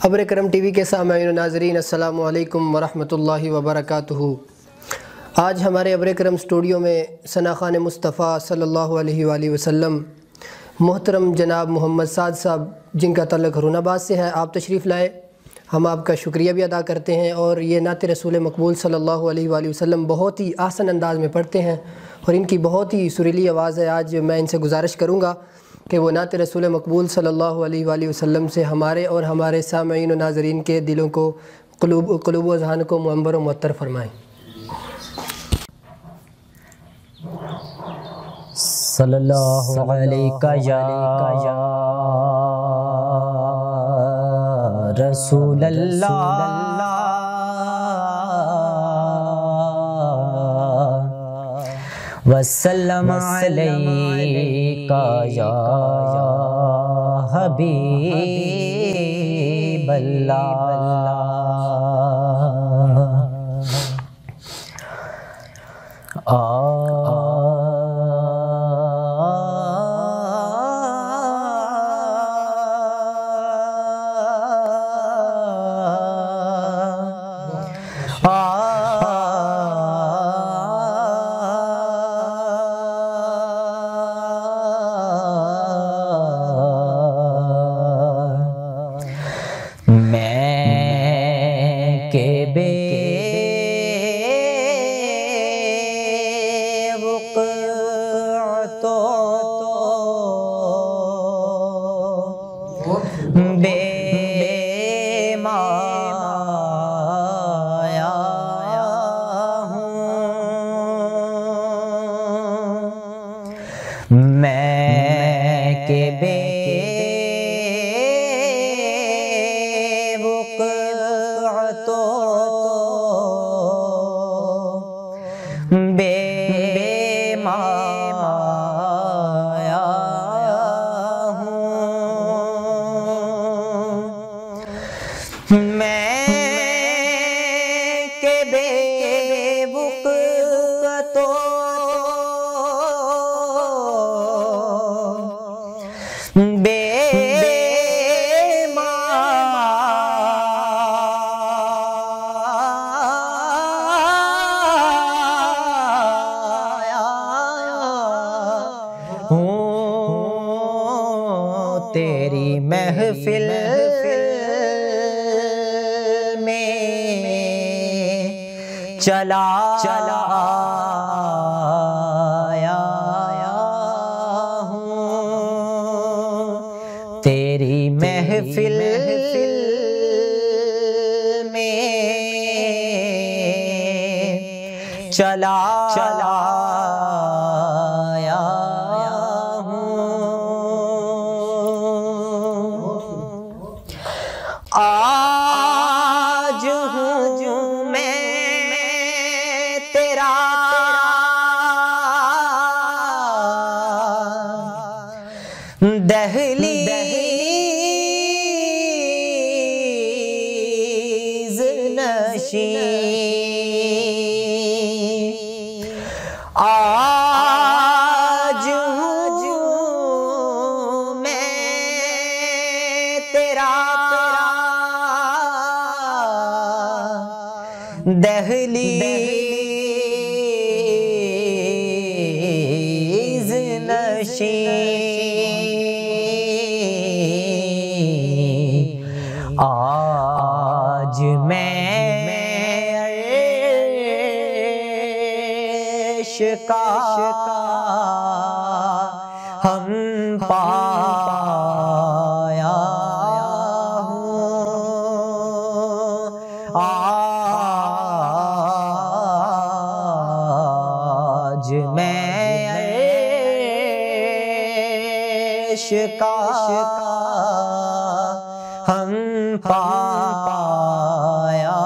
खबर करम टीवी के सामईन नाज़रीन अस्सलामु अलैकुम वरहमतुल्लाहि वबरकातुहू। आज हमारे अब्र करम स्टूडियो में सना खान मुस्तफ़ा सल्लल्लाहु अलैहि वसल्लम मोहतरम जनाब मोहम्मद साद साहब, जिनका तल्लुक़ हरूनाबाद से है, आप तशरीफ़ लाए। हम आपका शुक्रिया भी अदा करते हैं। और ये नात रसूल मकबूल सल्लल्लाहु अलैहि वसल्लम बहुत ही आसान अंदाज़ में पढ़ते हैं और इनकी बहुत ही सुरीली आवाज़ है। आज मैं इनसे गुजारिश करूँगा कि वो नात रसूल मकबूल सल्लल्लाहु अलैहि वसल्लम से हमारे और हमारे सामईन और नाज़रीन के दिलों को, क़ुलूब व अज़हान को मुअम्बर व मुअत्तर फरमाएँ। सल्लल्लाहु अलैका या रसूलल्लाह वसल्लम अलैका या हबीबल्लाह। मैं के बेवक़्तो बेमाया हूँ, मैं के बेमाया हूँ, मैं के बेवक़्तो तेरी महफिल में चला आया हूँ, तेरी महफिल में चला आया हूँ। आज हूँ मैं तेरा दहलीज़ नशीं, आज हूँ मैं तेरा दहलीज़ नशीं, आज मैं अर्श का हम पाया हूँ, आज मैं अर्श का हम पाया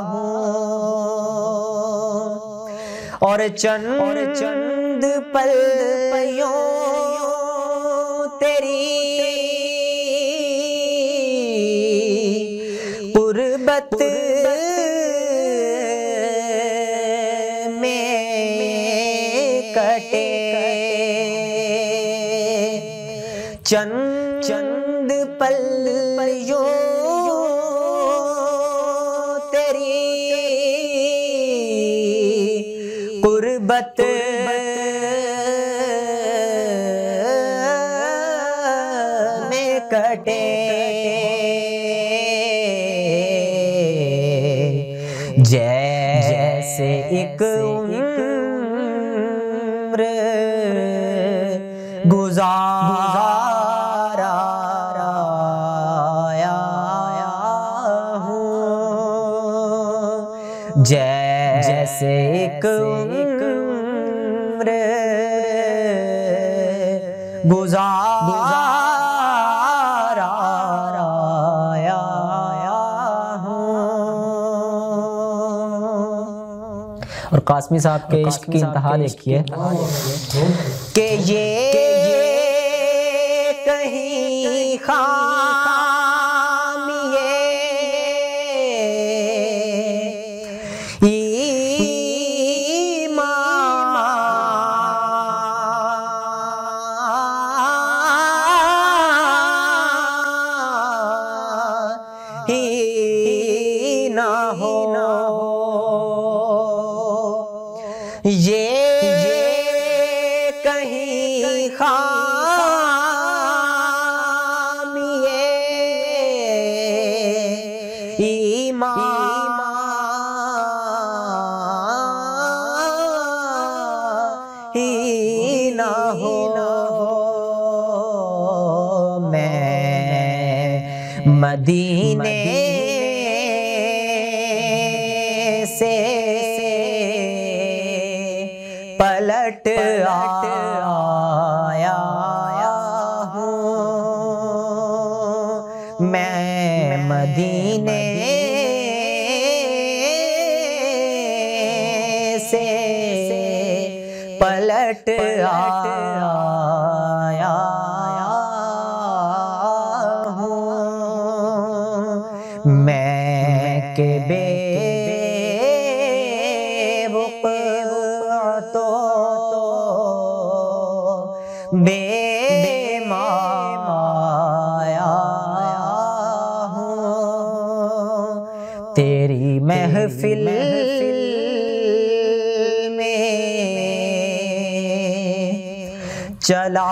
हूँ। और चंद पलयों तेरी गुर्बत में कटे, चंद चंद पल यूं तेरी कुर्बत में कटे, जैसे एक उम्र गुजारा हूँ, जैसे एक उम्र गुजारा हूँ। और कासमी साहब के इश्क की इंतहा देखिए कि ये कहीं ही ना हो, ये कहीं खामिए ईमान ही ना हो। मैं मदीने से पलट आया हूँ, मैं मदीने से पलट आया हूँ, मैं के बेमाया हूँ, तेरी महफिल में चला